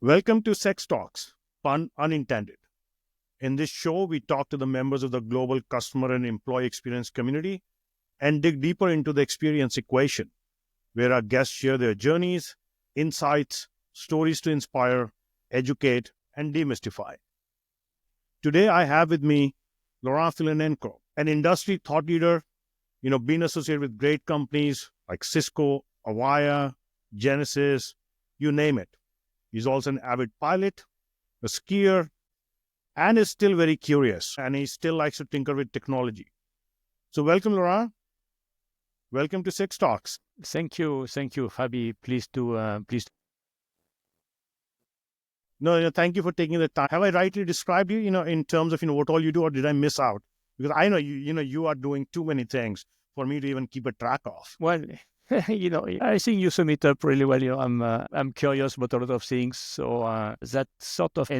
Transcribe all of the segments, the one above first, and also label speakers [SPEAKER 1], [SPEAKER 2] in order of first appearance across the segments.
[SPEAKER 1] Welcome to CEX Talks, pun unintended. In this show, we talk to the members of the global customer and employee experience community and dig deeper into the experience equation, where our guests share their journeys, insights, stories to inspire, educate, and demystify. Today, I have with me Laurent Philonenko, an industry thought leader, being associated with great companies like Cisco, Avaya, Genesis, you name it. He's also an avid pilot, a skier, and is still very curious, and he still likes to tinker with technology. So welcome, Laurent. Welcome to CEX Talks.
[SPEAKER 2] Thank you, Fabi. Please.
[SPEAKER 1] No, thank you for taking the time. Have I rightly described you, in terms of, what all you do, or did I miss out? Because I know you are doing too many things for me to even keep a track of.
[SPEAKER 2] Well, I think you sum it up really well. I'm curious about a lot of things, so that sort of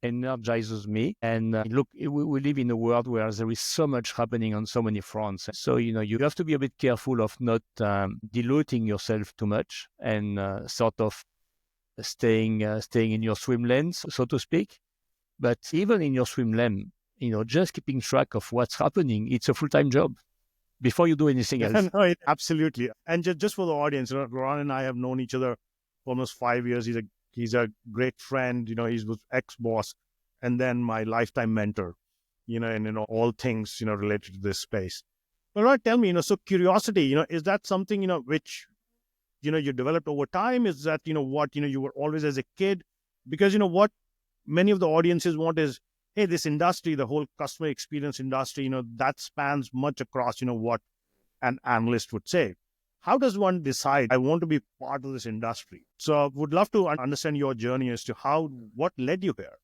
[SPEAKER 2] energizes me. And look, we live in a world where there is so much happening on so many fronts. So you have to be a bit careful of not diluting yourself too much and sort of staying in your swim lanes, so to speak. But even in your swim lane, just keeping track of what's happening, it's a full-time job before you do anything else.
[SPEAKER 1] No, absolutely. And just for the audience, Laurent and I have known each other for almost 5 years. He's a great friend. He's was ex-boss, and then my lifetime mentor. And all things related to this space. But Laurent, tell me, so curiosity, is that something which you developed over time? Is that what you were always as a kid? Because what many of the audiences want is, hey, this industry, the whole customer experience industry, that spans much across, what an analyst would say. How does one decide, I want to be part of this industry? So I would love to understand your journey as to what led you here.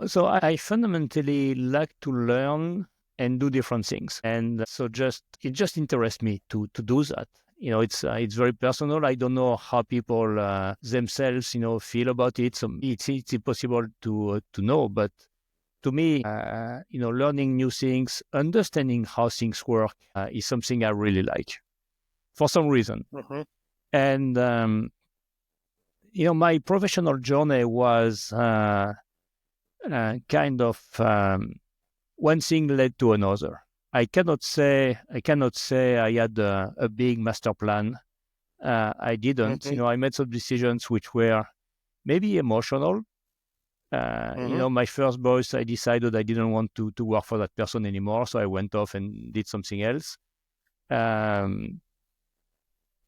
[SPEAKER 2] So I fundamentally like to learn and do different things. And so it just interests me to do that. It's very personal. I don't know how people themselves, feel about it. So it's impossible to know. But to me, learning new things, understanding how things work is something I really like for some reason.
[SPEAKER 1] Mm-hmm.
[SPEAKER 2] And, my professional journey was kind of one thing led to another. I cannot say I had a big master plan. I didn't.
[SPEAKER 1] Mm-hmm.
[SPEAKER 2] I made some decisions which were maybe emotional. My first boss, I decided I didn't want to work for that person anymore, so I went off and did something else. And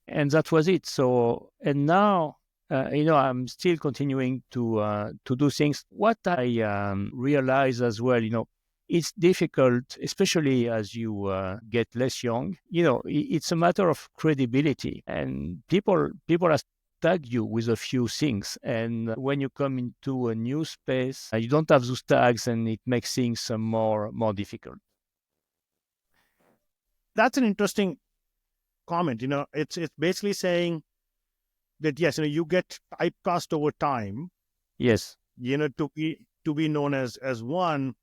[SPEAKER 2] that was it. So, and now, I'm still continuing to do things. What I realize as well, it's difficult, especially as you get less young. It's a matter of credibility, and people are tag you with a few things. And when you come into a new space, you don't have those tags, and it makes things more difficult.
[SPEAKER 1] That's an interesting comment. It's basically saying that, yes, you get typecast over time.
[SPEAKER 2] Yes.
[SPEAKER 1] To be known as one,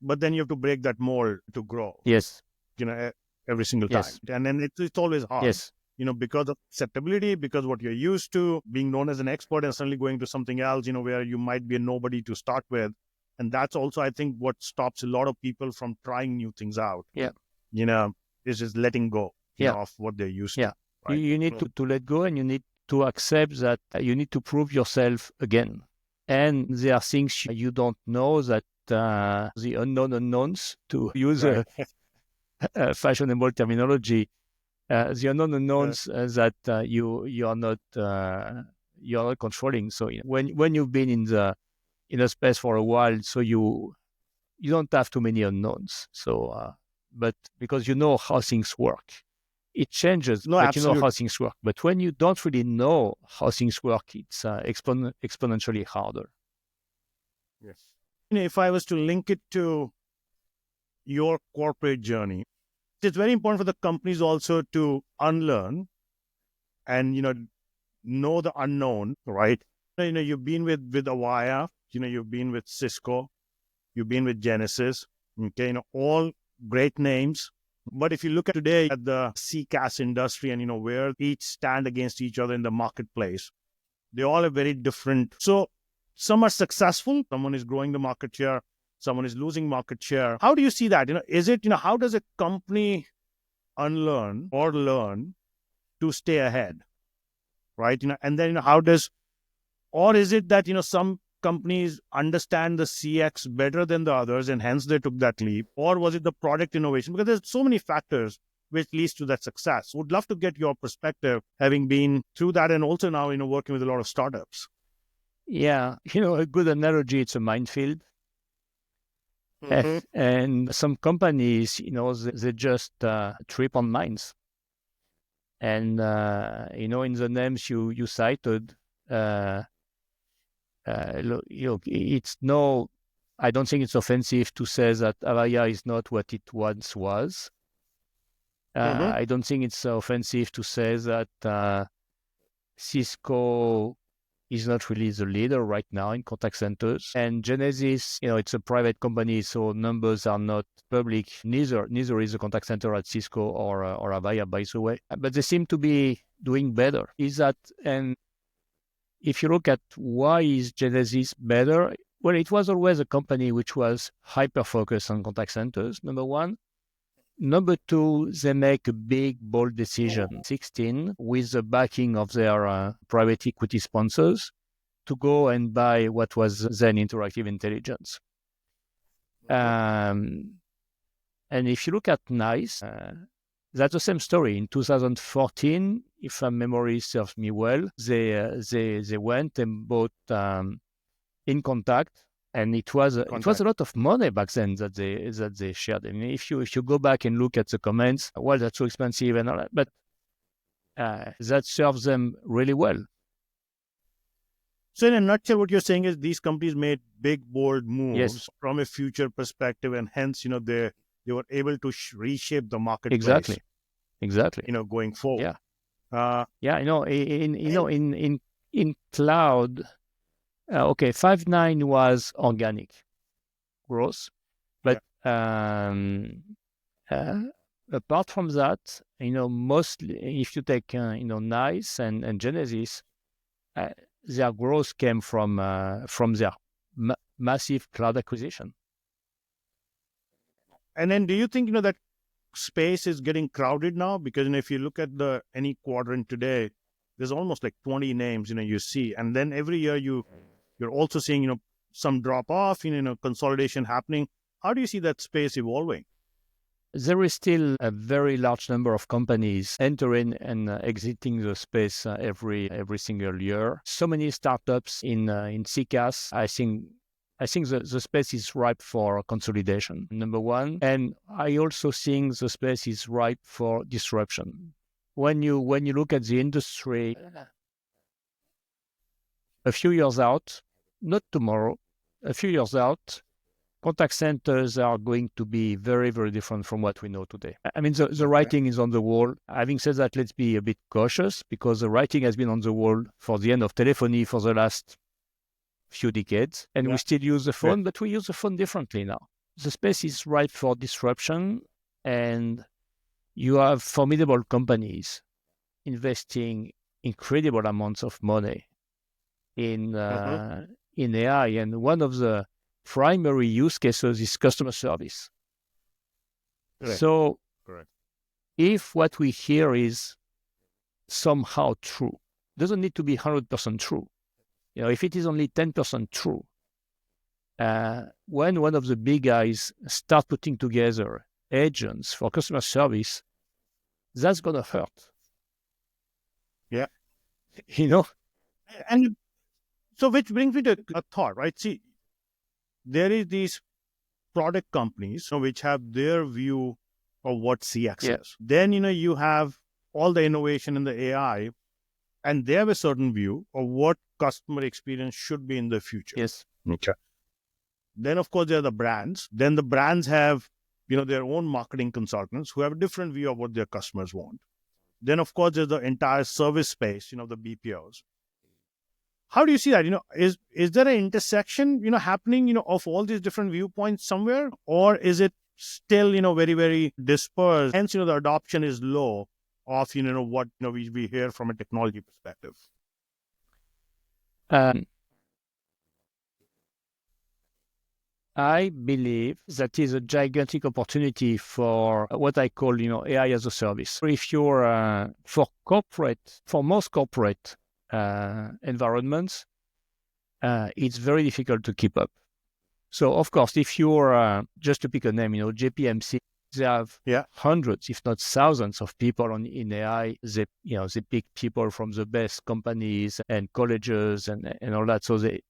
[SPEAKER 1] but then you have to break that mold to grow.
[SPEAKER 2] Yes.
[SPEAKER 1] Every single time.
[SPEAKER 2] Yes.
[SPEAKER 1] And then it's always hard.
[SPEAKER 2] Yes.
[SPEAKER 1] Because of acceptability, because what you're used to, being known as an expert and suddenly going to something else, where you might be a nobody to start with. And that's also, I think, what stops a lot of people from trying new things out.
[SPEAKER 2] Yeah.
[SPEAKER 1] Is just letting go of what they're used to.
[SPEAKER 2] Right? You need to let go, and you need to accept that you need to prove yourself again. And there are things you don't know, that the unknown unknowns, to use a fashionable terminology, the unknown unknowns that you are not controlling. So when you've been in a space for a while, so you don't have too many unknowns. So but because you know how things work, it changes.
[SPEAKER 1] No,
[SPEAKER 2] but
[SPEAKER 1] absolutely.
[SPEAKER 2] You know how things work. But when you don't really know how things work, it's exponentially harder.
[SPEAKER 1] Yes. If I was to link it to your corporate journey, it's very important for the companies also to unlearn and, know the unknown, right? You've been with Avaya, you've been with Cisco, you've been with Genesis, okay, all great names. But if you look at today at the CCaaS industry and, where each stand against each other in the marketplace, They all have very different. So some are successful. Someone is growing the market share. Someone is losing market share. How do you see that? Is it, how does a company unlearn or learn to stay ahead, right? And then, how does, or is it that, some companies understand the CX better than the others and hence they took that leap? Or was it the product innovation? Because there's so many factors which leads to that success. Would love to get your perspective, having been through that and also now, working with a lot of startups.
[SPEAKER 2] Yeah, a good analogy, it's a minefield. And some companies, they just trip on mines. And, in the names you cited, it's no, I don't think it's offensive to say that Avaya is not what it once was. I don't think it's offensive to say that Cisco is not really the leader right now in contact centers. And Genesys, it's a private company, so numbers are not public. Neither is a contact center at Cisco or Avaya, by the way. But they seem to be doing better. And if you look at why is Genesys better, well, it was always a company which was hyper-focused on contact centers, number one. Number two, they make a big, bold decision, 16, with the backing of their private equity sponsors to go and buy what was then Interactive Intelligence. And if you look at NICE, that's the same story. In 2014, if my memory serves me well, they went and bought InContact. And it was a lot of money back then that they shared. I mean, if you go back and look at the comments, well, that's so expensive and all that, but that serves them really well.
[SPEAKER 1] So in a nutshell, what you're saying is these companies made big, bold moves from a future perspective, and hence, they were able to reshape the marketplace.
[SPEAKER 2] Exactly.
[SPEAKER 1] Going forward.
[SPEAKER 2] Yeah. In cloud. Okay, Five9 was organic growth, but apart from that, mostly if you take NICE and Genesys, their growth came from their massive cloud acquisition.
[SPEAKER 1] And then, do you think that space is getting crowded now? Because if you look at any quadrant today, there's almost like 20 names you see, and then every year you're also seeing, some drop off, consolidation happening. How do you see that space evolving?
[SPEAKER 2] There is still a very large number of companies entering and exiting the space every single year. So many startups in CCaaS. I think the space is ripe for consolidation, number one. And I also think the space is ripe for disruption. When you look at the industry, a few years out, not tomorrow, a few years out, contact centers are going to be very, very different from what we know today. I mean, the writing is on the wall. Having said that, let's be a bit cautious, because the writing has been on the wall for the end of telephony for the last few decades. And we still use the phone, but we use the phone differently now. The space is ripe for disruption, and you have formidable companies investing incredible amounts of money in AI, and one of the primary use cases is customer service. So, if what we hear is somehow true, doesn't need to be 100% true. If it is only 10% true, when one of the big guys start putting together agents for customer service, that's gonna hurt.
[SPEAKER 1] Yeah.
[SPEAKER 2] And
[SPEAKER 1] so, which brings me to a thought, right? See, there is these product companies which have their view of what CX is. Then, you have all the innovation in the AI, and they have a certain view of what customer experience should be in the future.
[SPEAKER 2] Yes.
[SPEAKER 1] Okay. Then, of course, there are the brands. Then the brands have, their own marketing consultants who have a different view of what their customers want. Then, of course, there's the entire service space, the BPOs. How do you see that? Is there an intersection, happening, of all these different viewpoints somewhere? Or is it still, very, very dispersed? Hence, the adoption is low of, what, we hear from a technology perspective.
[SPEAKER 2] I believe that is a gigantic opportunity for what I call, AI as a service. If you're for most corporate environments, it's very difficult to keep up. So, of course, if you're just to pick a name, JPMC, they have hundreds, if not thousands, of people in AI. They pick people from the best companies and colleges and all that. So they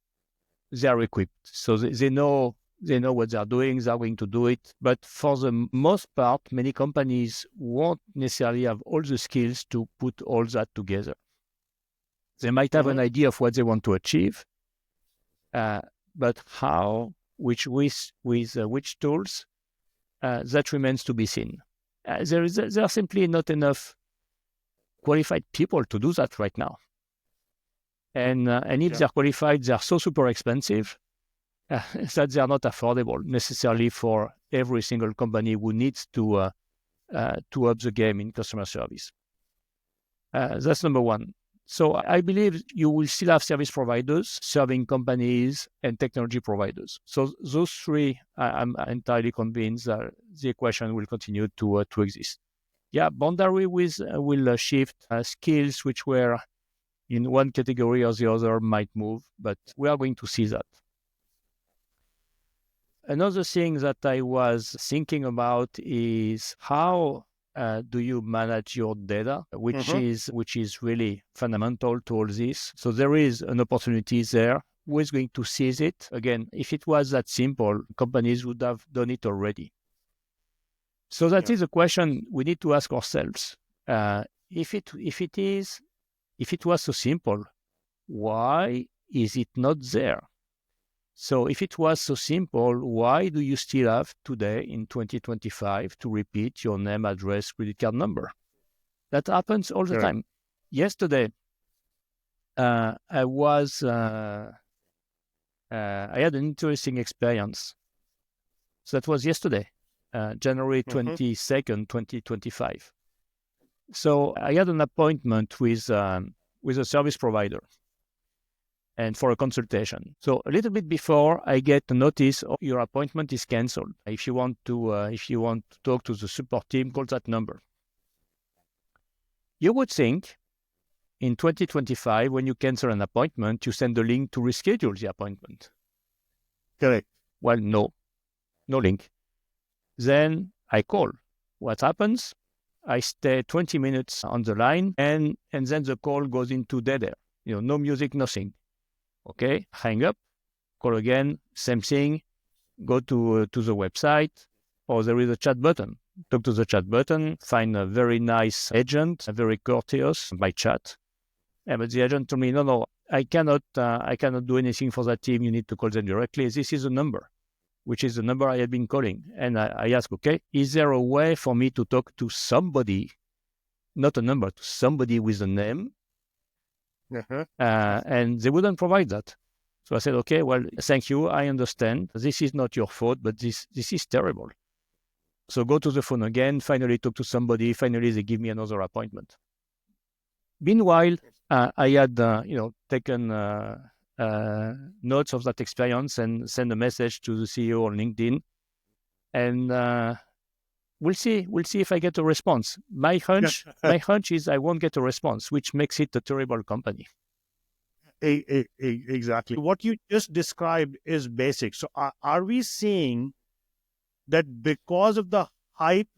[SPEAKER 2] are equipped. So they know what they're doing. They're going to do it. But for the most part, many companies won't necessarily have all the skills to put all that together. They might have an idea of what they want to achieve, but how, with which tools, that remains to be seen. There are simply not enough qualified people to do that right now. And if they're qualified, they're so super expensive that they are not affordable necessarily for every single company who needs to up the game in customer service. That's number one. So I believe you will still have service providers serving companies and technology providers. So those three, I'm entirely convinced that the equation will continue to exist. Yeah, boundary will shift. Skills which were in one category or the other might move, but we are going to see that. Another thing that I was thinking about is how do you manage your data, which is really fundamental to all this. So there is an opportunity there. Who is going to seize it? Again, if it was that simple, companies would have done it already. So that is a question we need to ask ourselves. If it was so simple, why is it not there? So if it was so simple, why do you still have today in 2025 to repeat your name, address, credit card number? That happens all the time. Yesterday, I had an interesting experience. So that was yesterday, January 22nd, 2025. So I had an appointment with a service provider and for a consultation. So a little bit before, I get a notice, your appointment is canceled. If you want to talk to the support team, call that number. You would think in 2025, when you cancel an appointment, you send a link to reschedule the appointment.
[SPEAKER 1] Correct.
[SPEAKER 2] Well, no link. Then I call. What happens? I stay 20 minutes on the line, and then the call goes into dead air. No music, nothing. Okay, hang up, call again, same thing, go to the website, or there is a chat button. Talk to the chat button, find a very nice agent, very courteous by chat. But the agent told me, no, I cannot do anything for that team. You need to call them directly. This is a number, which is the number I have been calling. And I ask, okay, is there a way for me to talk to somebody, not a number, to somebody with a name? And they wouldn't provide that. So I said, okay, well, thank you. I understand. This is not your fault, but this is terrible. So go to the phone again, finally talk to somebody. Finally, they give me another appointment. Meanwhile, I had, taken notes of that experience and sent a message to the CEO on LinkedIn. And we'll see if I get a response. My hunch is I won't get a response, which makes it a terrible company.
[SPEAKER 1] Exactly. What you just described is basic. So are we seeing that because of the hype,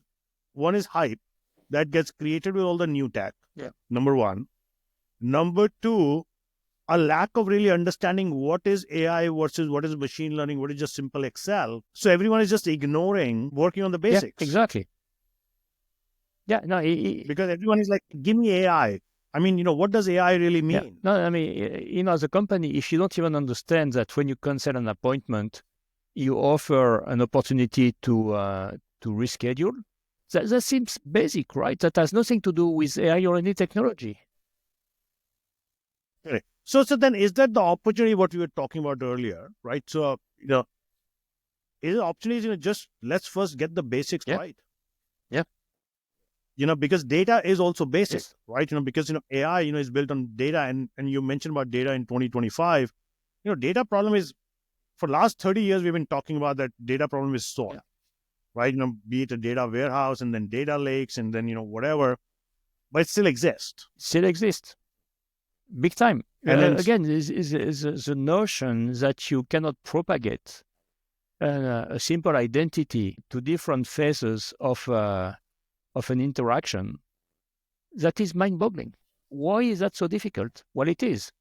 [SPEAKER 1] one is hype that gets created with all the new tech, number one. Number two, a lack of really understanding what is AI versus what is machine learning, what is just simple Excel. So everyone is just ignoring working on the basics.
[SPEAKER 2] Yeah, exactly. Yeah, no,
[SPEAKER 1] because everyone is like, give me AI. I mean, what does AI really mean?
[SPEAKER 2] Yeah. No, I mean, as a company, if you don't even understand that when you cancel an appointment, you offer an opportunity to reschedule, that seems basic, right? That has nothing to do with AI or any technology.
[SPEAKER 1] Correct. So then is that the opportunity what we were talking about earlier, right? So, is the opportunity just let's first get the basics right.
[SPEAKER 2] Yeah.
[SPEAKER 1] because data is also basic,
[SPEAKER 2] Yes.
[SPEAKER 1] right? Because AI, is built on data, and you mentioned about data in 2025. Data problem is, for last 30 years we've been talking about that data problem is solved,
[SPEAKER 2] Yeah.
[SPEAKER 1] right? Be it a data warehouse and then data lakes and then whatever, but it still exists.
[SPEAKER 2] Still exists. Big time.
[SPEAKER 1] And then
[SPEAKER 2] Again, is the notion that you cannot propagate a simple identity to different phases of an interaction. That is mind-boggling. Why is that so difficult? Well, it is.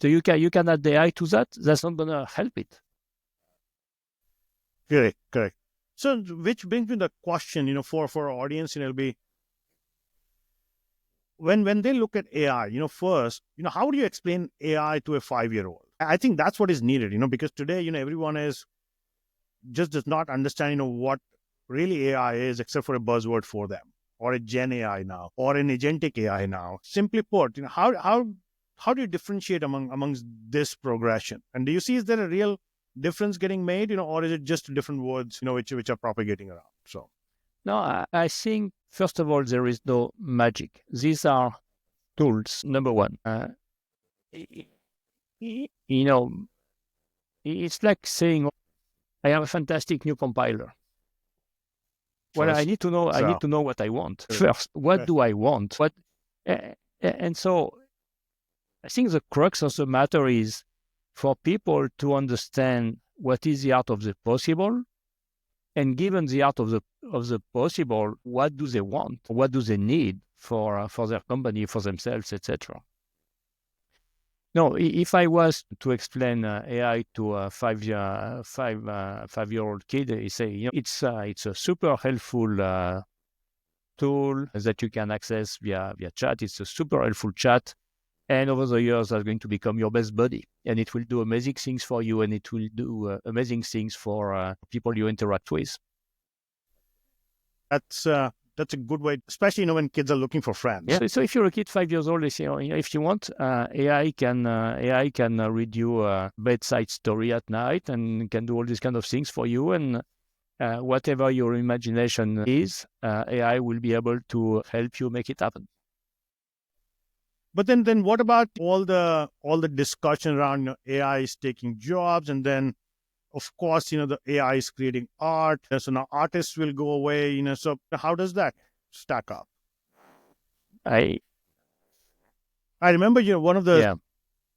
[SPEAKER 2] So you can add the AI to that. That's not going to help it.
[SPEAKER 1] correct. So which brings me the question, for our audience, it'll be, when they look at AI, first, how do you explain AI to a 5-year-old? I think that's what is needed, because today, everyone just does not understand, what really AI is, except for a buzzword for them, or a Gen AI now, or an agentic AI now. Simply put, how do you differentiate amongst this progression? And do you see, is there a real difference getting made, or is it just different words, which are propagating around? So
[SPEAKER 2] No, I think, first of all, there is no magic. These are tools, number one. It's like saying, I have a fantastic new compiler. Well, I
[SPEAKER 1] first,
[SPEAKER 2] need to know what I want first. What do I want? And so I think the crux of the matter is for people to understand what is the art of the possible, and given the art of the possible, what do they want? What do they need for their company, for themselves, etc. No, if I was to explain AI to a 5-year-old kid, I say, it's a super helpful tool that you can access via chat. It's a super helpful chat, and over the years, that's going to become your best buddy, and it will do amazing things for you, and it will do amazing things for people you interact with.
[SPEAKER 1] That's a good way, especially when kids are looking for friends.
[SPEAKER 2] Yeah. So if you're a kid 5 years old, if you want, AI can read you a bedside story at night and can do all these kind of things for you. And whatever your imagination is, AI will be able to help you make it happen.
[SPEAKER 1] But then what about all the discussion around AI is taking jobs, and then of course the AI is creating art, so now artists will go away. So how does that stack up?
[SPEAKER 2] I
[SPEAKER 1] remember one of the
[SPEAKER 2] Yeah.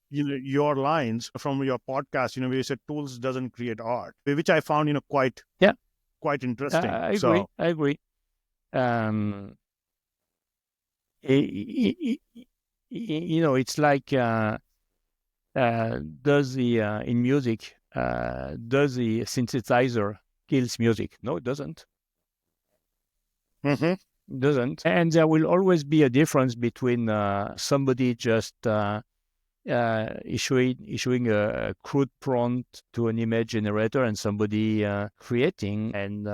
[SPEAKER 1] your lines from your podcast, where you said tools doesn't create art, which I found quite interesting.
[SPEAKER 2] I agree. I agree. It's like does the in music does the synthesizer kills music? No, it doesn't.
[SPEAKER 1] Mm-hmm.
[SPEAKER 2] It doesn't. And there will always be a difference between somebody just issuing a crude prompt to an image generator and somebody creating and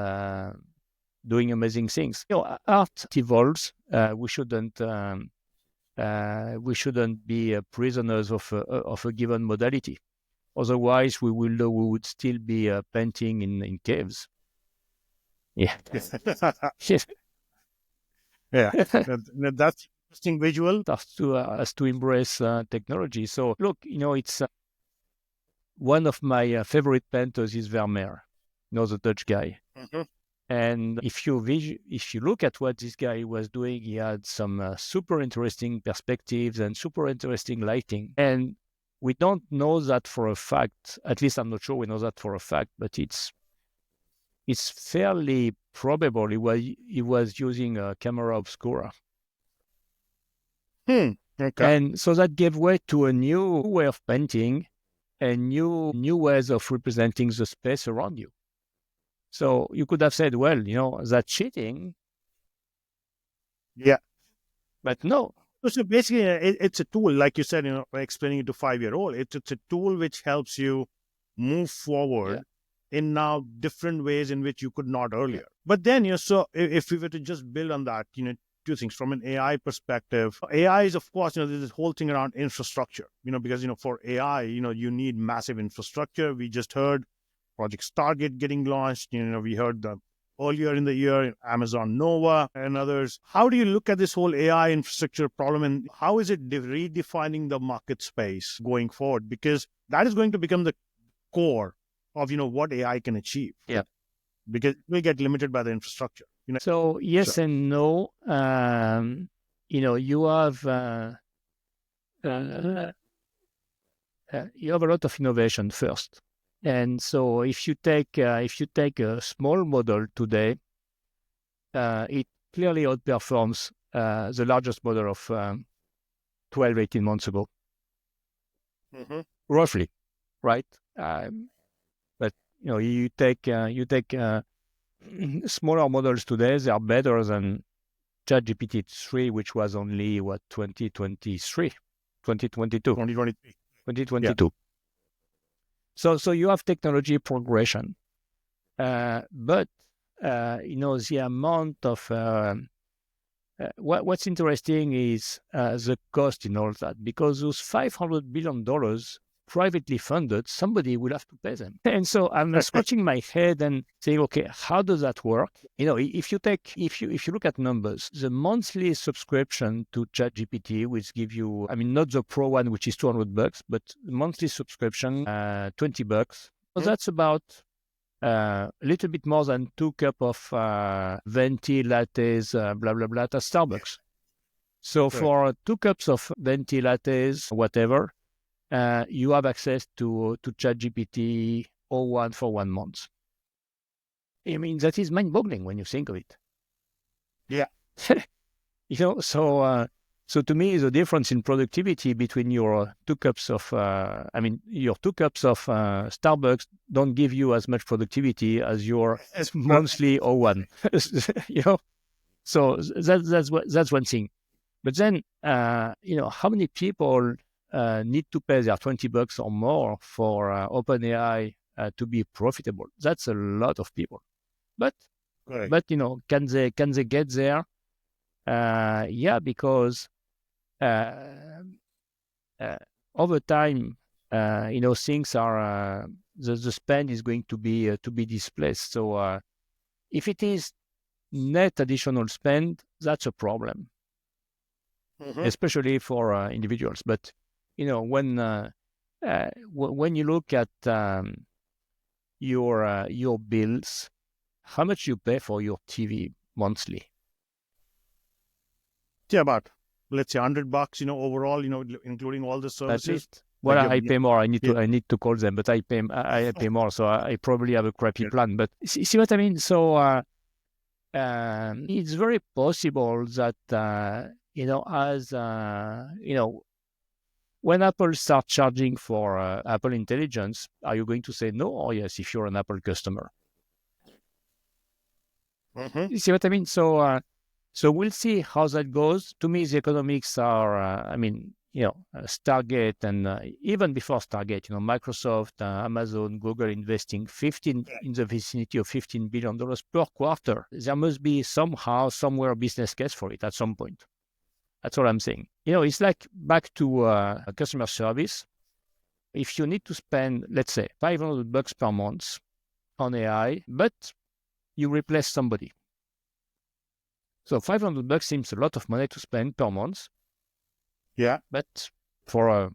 [SPEAKER 2] doing amazing things. Art evolves. We shouldn't be prisoners of a given modality. Otherwise, we would still be painting in caves. Yeah.
[SPEAKER 1] Yeah. That's interesting visual.
[SPEAKER 2] Has to embrace technology. So look, it's one of my favorite painters is Vermeer, the Dutch guy.
[SPEAKER 1] Mm-hmm.
[SPEAKER 2] And if you look at what this guy was doing, he had some super interesting perspectives and super interesting lighting. And we don't know that for a fact. At least I'm not sure we know that for a fact, but it's fairly probable he was using a camera obscura.
[SPEAKER 1] Okay.
[SPEAKER 2] And so that gave way to a new way of painting and new ways of representing the space around you. So you could have said, well, that's cheating.
[SPEAKER 1] Yeah.
[SPEAKER 2] But no.
[SPEAKER 1] So basically, it's a tool, like you said, explaining it to 5-year-old. It's a tool which helps you move forward in now different ways in which you could not earlier. Yeah. But then, so if we were to just build on that, two things from an AI perspective. AI is, of course, there's this whole thing around infrastructure, because, for AI, you need massive infrastructure. We just heard Project Stargate getting launched. We heard the earlier in the year, Amazon Nova and others. How do you look at this whole AI infrastructure problem, and how is it redefining the market space going forward? Because that is going to become the core of, what AI can achieve.
[SPEAKER 2] Yeah.
[SPEAKER 1] Because it will get limited by the infrastructure.
[SPEAKER 2] So yes and no. You have a lot of innovation first, and so if you take a small model today, it clearly outperforms the largest model of 12, 18 months ago, roughly, right? But you take smaller models today, they are better than ChatGPT 3, which was only 2022. 2022. Yeah. So you have technology progression, but the amount of what's interesting is the cost in all that, because those $500 billion privately funded, somebody will have to pay them. And so I'm scratching my head and saying, okay, how does that work? If you look at numbers, the monthly subscription to ChatGPT, which give you, not the pro one, which is $200, but the monthly subscription, $20. So that's about a little bit more than 2 cups of venti lattes, blah, blah, blah, at Starbucks. So for 2 cups of venti lattes, whatever, you have access to ChatGPT 01 for 1 month. That is mind-boggling when you think of it.
[SPEAKER 1] Yeah.
[SPEAKER 2] So to me, the difference in productivity between your 2 cups of, your 2 cups of Starbucks don't give you as much productivity as your monthly 01. So that's one thing. But then, how many people need to pay their $20 or more for OpenAI to be profitable? That's a lot of people. But can they get there? Yeah, because over time, things are the spend is going to be displaced. So if it is net additional spend, that's a problem, especially for individuals. But when you look at your bills, how much you pay for your TV monthly?
[SPEAKER 1] Yeah, about, let's say, $100, overall, including all the services.
[SPEAKER 2] At least. Well, I pay more. I need to call them, but I pay more. So I probably have a crappy plan. But see what I mean? So it's very possible that when Apple starts charging for Apple Intelligence, are you going to say no or yes if you're an Apple customer? You see what I mean? So we'll see how that goes. To me, the economics are, Stargate and even before Stargate, Microsoft, Amazon, Google investing in the vicinity of $15 billion per quarter. There must be somehow, somewhere, a business case for it at some point. That's what I'm saying. It's like back to customer service. If you need to spend, let's say, $500 per month on AI, but you replace somebody. So $500 seems a lot of money to spend per month.
[SPEAKER 1] Yeah.
[SPEAKER 2] But for a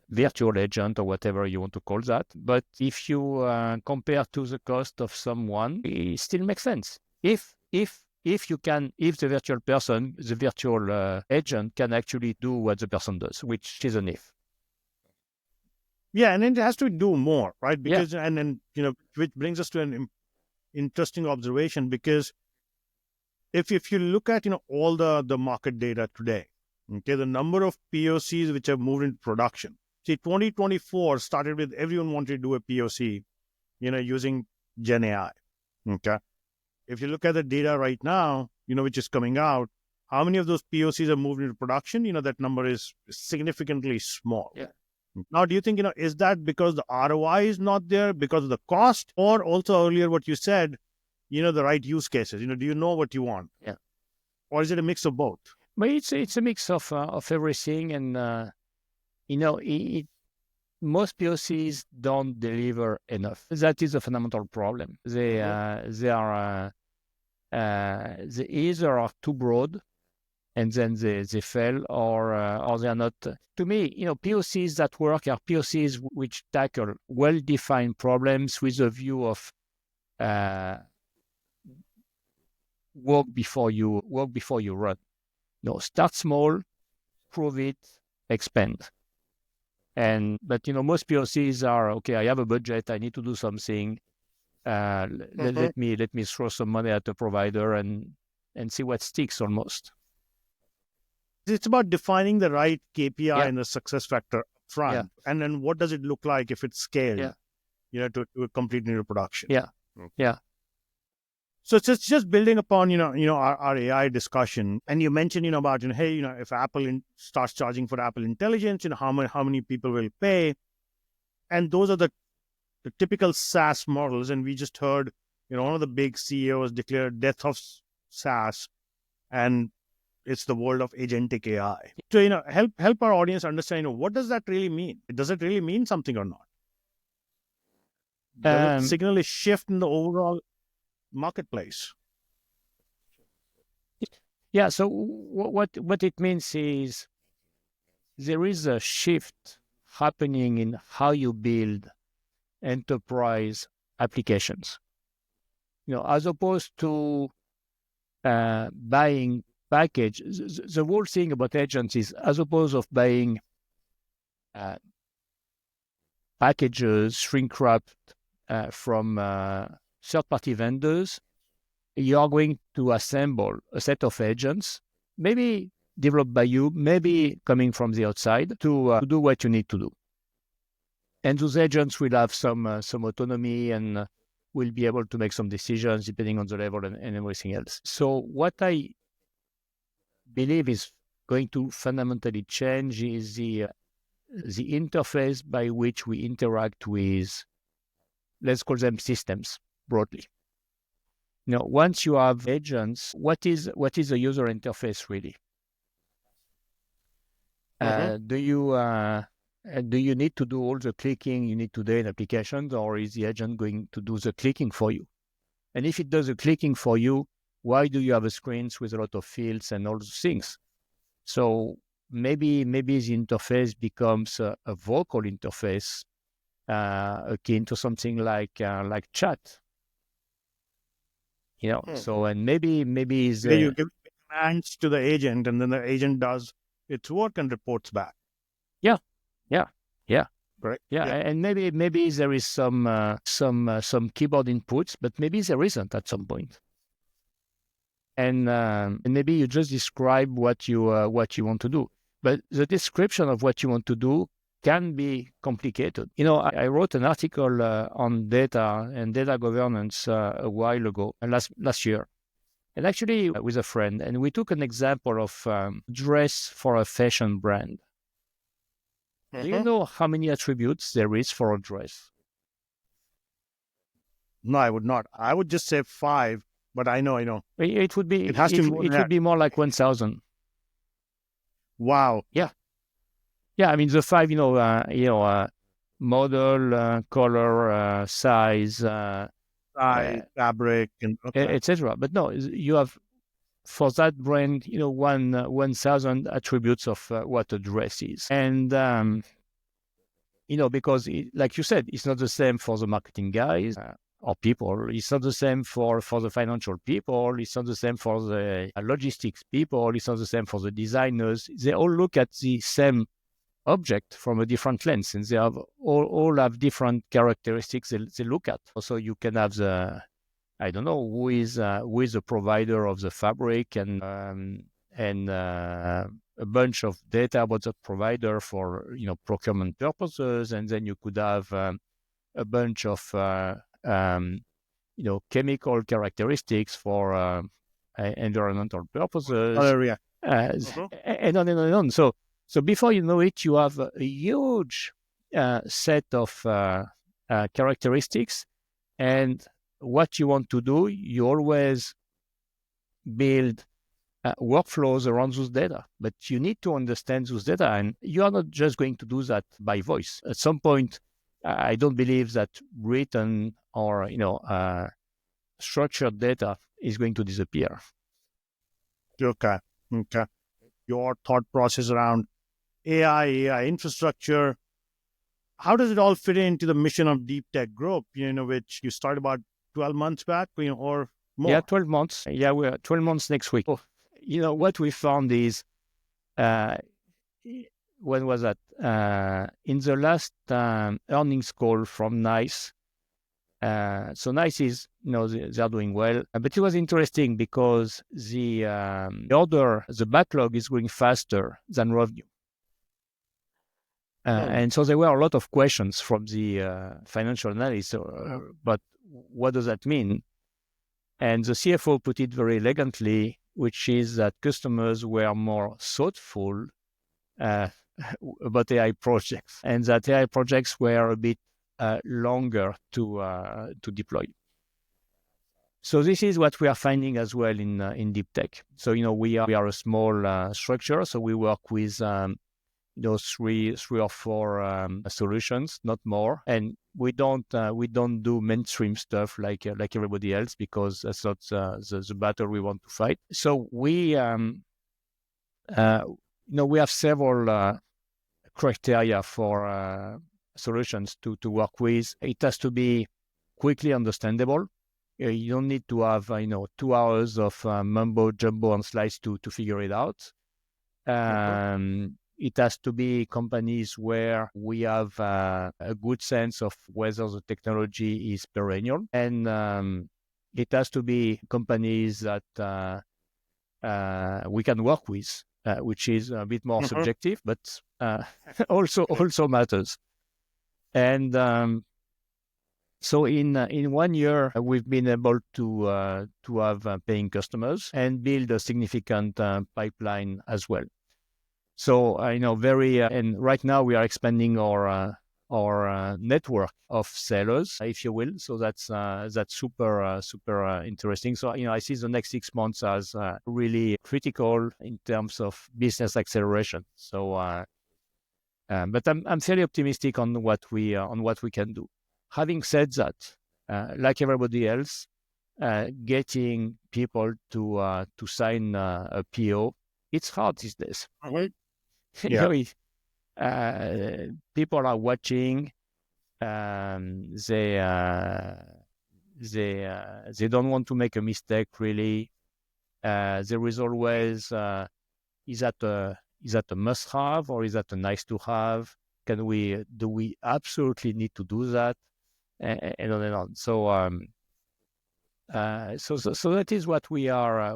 [SPEAKER 2] virtual agent or whatever you want to call that. But if you compare to the cost of someone, it still makes sense. If the virtual agent can actually do what the person does, which is an if.
[SPEAKER 1] Yeah, and it has to do more, right? Because and then which brings us to an interesting observation, because if you look at all the market data today, okay, the number of POCs which have moved into production. See, 2024 started with everyone wanted to do a POC, using Gen AI. Okay, if you look at the data right now, which is coming out, how many of those POCs have moved into production? That number is significantly small.
[SPEAKER 2] Yeah.
[SPEAKER 1] Now, do you think, is that because the ROI is not there, because of the cost, or also earlier what you said, the right use cases? Do you know what you want?
[SPEAKER 2] Yeah.
[SPEAKER 1] Or is it a mix of both?
[SPEAKER 2] But it's a mix of everything, and most POCs don't deliver enough. That is a fundamental problem. They either are too broad and then they fail, or they are not. To me, POCs that work are POCs which tackle well-defined problems with a view of work before you run. Start small, prove it, expand. But most POCs are okay. I have a budget. I need to do something. Let me throw some money at the provider and see what sticks almost.
[SPEAKER 1] It's about defining the right KPI
[SPEAKER 2] Yeah.
[SPEAKER 1] and the success factor front,
[SPEAKER 2] Yeah.
[SPEAKER 1] and then what does it look like if it's scaled, to a complete new production.
[SPEAKER 2] Yeah. Yeah.
[SPEAKER 1] So it's just building upon our AI discussion, and you mentioned about hey, if Apple starts charging for Apple Intelligence, how many people will pay, and those are the typical SaaS models. And we just heard one of the big CEOs declare death of SaaS, and it's the world of agentic AI. So help our audience understand what does that really mean? Does it really mean something or not? Does it signal a shift in the overall marketplace?
[SPEAKER 2] Yeah. So what it means is there is a shift happening in how you build enterprise applications. As opposed to buying package. The whole thing about agents is, as opposed of buying packages shrink wrapped from third-party vendors, you are going to assemble a set of agents, maybe developed by you, maybe coming from the outside, to do what you need to do. And those agents will have some autonomy and will be able to make some decisions depending on the level and everything else. So what I believe is going to fundamentally change is the interface by which we interact with, let's call them systems broadly. Once you have agents, what is the user interface really? Do you need to do all the clicking you need today in applications, or is the agent going to do the clicking for you? And if it does the clicking for you, why do you have a screens with a lot of fields and all those things? So maybe the interface becomes a vocal interface, akin to something like chat. So, and maybe
[SPEAKER 1] you give commands to the agent, and then the agent does its work and reports back.
[SPEAKER 2] Yeah.
[SPEAKER 1] Correct.
[SPEAKER 2] Yeah, and maybe there is some keyboard inputs, but maybe there isn't at some point. And maybe you just describe what you want to do, but the description of what you want to do can be complicated. I wrote an article on data and data governance a while ago, last year, and actually with a friend, and we took an example of dress for a fashion brand. Do you know how many attributes there is for a dress?
[SPEAKER 1] No, I would not. I would just say 5, but I know.
[SPEAKER 2] It would be.
[SPEAKER 1] It has to be more than
[SPEAKER 2] It would be more like 1,000.
[SPEAKER 1] Wow.
[SPEAKER 2] Yeah. I mean the 5. Model, color, size,
[SPEAKER 1] fabric, and
[SPEAKER 2] etc. But no, you have for that brand, 1,000 attributes of what a dress is. And, because like you said, it's not the same for the marketing guys or people. It's not the same for the financial people. It's not the same for the logistics people. It's not the same for the designers. They all look at the same object from a different lens, and they have all have different characteristics they look at. Also, you can have I don't know who is the provider of the fabric and a bunch of data about the provider for procurement purposes, and then you could have a bunch of chemical characteristics for environmental purposes, and on and on and on. So before you know it, you have a huge set of characteristics, and what you want to do, you always build workflows around those data. But you need to understand those data, and you are not just going to do that by voice. At some point, I don't believe that written or structured data is going to disappear.
[SPEAKER 1] Okay. Your thought process around AI infrastructure, how does it all fit into the mission of Deep Tech Group, which you started about 12 months back, or more?
[SPEAKER 2] Yeah, 12 months. Yeah, we're 12 months next week. What we found is, when was that? In the last earnings call from NICE. So NICE is, they are doing well. But it was interesting because the backlog is going faster than revenue. And so there were a lot of questions from the financial analysts, but what does that mean? And the CFO put it very elegantly, which is that customers were more thoughtful about AI projects, and that AI projects were a bit longer to deploy. So this is what we are finding as well in deep tech. So we are a small structure, so we work with three or four solutions, not more, and we don't do mainstream stuff like everybody else, because that's not the battle we want to fight. So we have several criteria for solutions to work with. It has to be quickly understandable. You don't need to have 2 hours of mumbo jumbo on slides to figure it out. It has to be companies where we have a good sense of whether the technology is perennial, and it has to be companies that we can work with, which is a bit more subjective, but also matters. And so in 1 year, we've been able to have paying customers and build a significant pipeline as well. So and right now we are expanding our network of sellers, if you will. So that's super interesting. So I see the next 6 months as really critical in terms of business acceleration. So, but I'm fairly optimistic on what we can do. Having said that, like everybody else, getting people to sign a PO, it's hard these days.
[SPEAKER 1] Yeah.
[SPEAKER 2] People are watching. They don't want to make a mistake, really. There is always is that a must-have or is that a nice-to-have? Do we absolutely need to do that? And on and on. So so that is what we are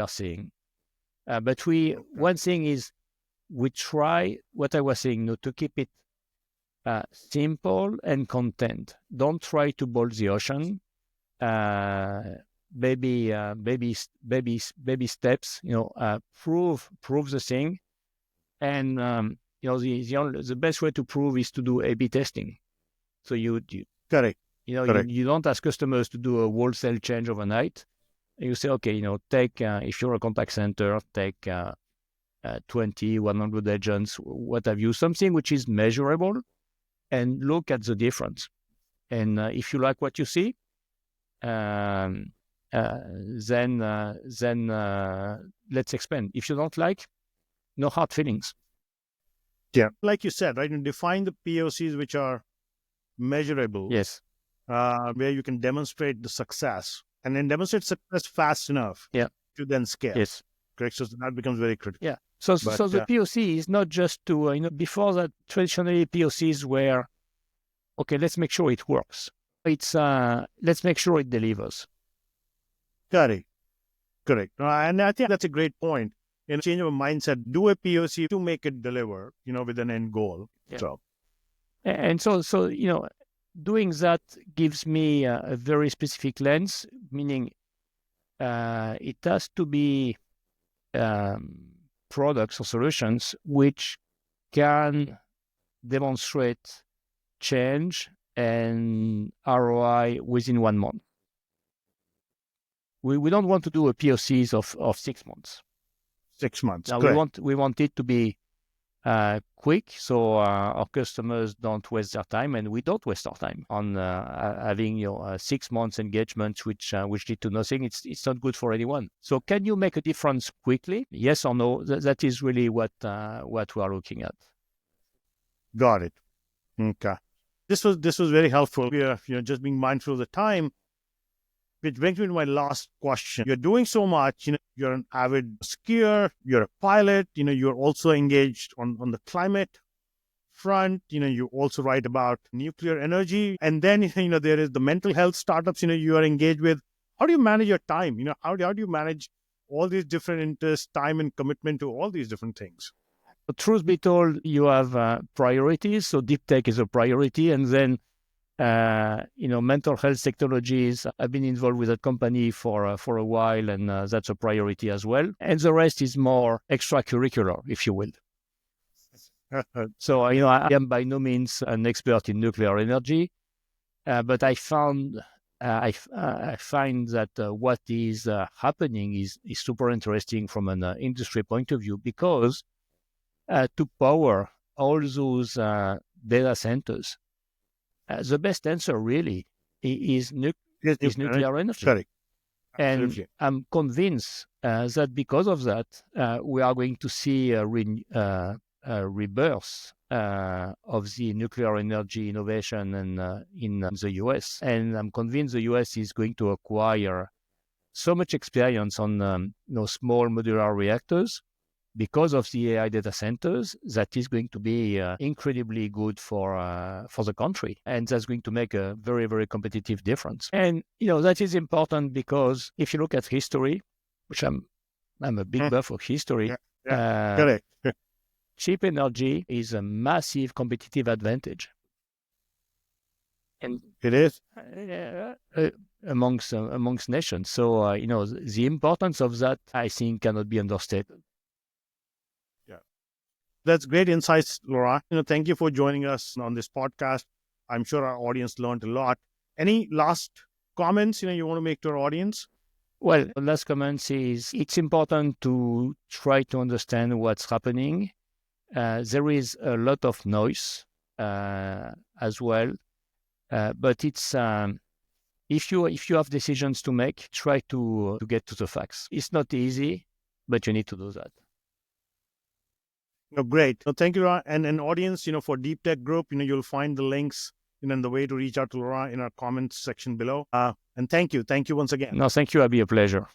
[SPEAKER 2] seeing. But one thing is, we try, what I was saying, to keep it simple and content. Don't try to boil the ocean. Baby steps. Prove the thing, and the best way to prove is to do A/B testing. So you
[SPEAKER 1] correct.
[SPEAKER 2] You don't ask customers to do a wholesale change overnight. You say, okay, take if you're a contact center, take 20, 100 agents, what have you, something which is measurable, and look at the difference. And if you like what you see, then let's expand. If you don't like, no hard feelings.
[SPEAKER 1] Yeah, like you said, right? And define the POCs which are measurable.
[SPEAKER 2] Yes.
[SPEAKER 1] Where you can demonstrate the success, and then demonstrate success fast enough.
[SPEAKER 2] Yeah.
[SPEAKER 1] To then scale.
[SPEAKER 2] Yes.
[SPEAKER 1] Correct. So that becomes very critical.
[SPEAKER 2] Yeah. So the POC is not just to, before that, traditionally POCs were, okay, let's make sure it works. It's, let's make sure it delivers.
[SPEAKER 1] Correct. And I think that's a great point. Change of mindset, do a POC to make it deliver, with an end goal.
[SPEAKER 2] Yeah.
[SPEAKER 1] So.
[SPEAKER 2] And so, doing that gives me a very specific lens, meaning it has to be products or solutions which can demonstrate change and ROI within 1 month. We don't want to do a POCs of 6 months.
[SPEAKER 1] 6 months.
[SPEAKER 2] Now
[SPEAKER 1] Correct.
[SPEAKER 2] we want it to be quick, so our customers don't waste their time, and we don't waste our time on having 6 months engagements which lead to nothing. It's not good for anyone. So can you make a difference quickly? Yes or no? That is really what we are looking at.
[SPEAKER 1] Got it. Okay. This was very helpful. We are just being mindful of the time, which brings me to my last question. You're doing so much. You're an avid skier. You're a pilot. You're also engaged on the climate front. You also write about nuclear energy, and then there is the mental health startups. You are engaged with. How do you manage your time? How do you manage all these different interests, time, and commitment to all these different things?
[SPEAKER 2] But truth be told, you have priorities. So deep tech is a priority, and then mental health technologies. I've been involved with that company for a while, and that's a priority as well. And the rest is more extracurricular, if you will. So I am by no means an expert in nuclear energy, but I find that what is happening is super interesting from an industry point of view, because to power all those data centers, the best answer really is nuclear energy.
[SPEAKER 1] Correct.
[SPEAKER 2] And I'm convinced that because of that, we are going to see a rebirth of the nuclear energy innovation in the US. And I'm convinced the US is going to acquire so much experience on small modular reactors because of the AI data centers, that is going to be incredibly good for the country, and that's going to make a very, very competitive difference. And that is important because if you look at history, which I'm a big buff of history,
[SPEAKER 1] correct.
[SPEAKER 2] Cheap energy is a massive competitive advantage, and
[SPEAKER 1] it is
[SPEAKER 2] amongst nations. So the importance of that, I think, cannot be understated.
[SPEAKER 1] That's great insights, Laurent. Thank you for joining us on this podcast. I'm sure our audience learned a lot. Any last comments you want to make to our audience?
[SPEAKER 2] Well, the last comment is it's important to try to understand what's happening. There is a lot of noise as well, but it's if you have decisions to make, try to get to the facts. It's not easy, but you need to do that.
[SPEAKER 1] Great. Thank you, Laurent. And an audience, for Deep Tech Group, you'll find the links and the way to reach out to Laurent in our comments section below. And thank you. Thank you once again.
[SPEAKER 2] No, thank you. It'll be a pleasure.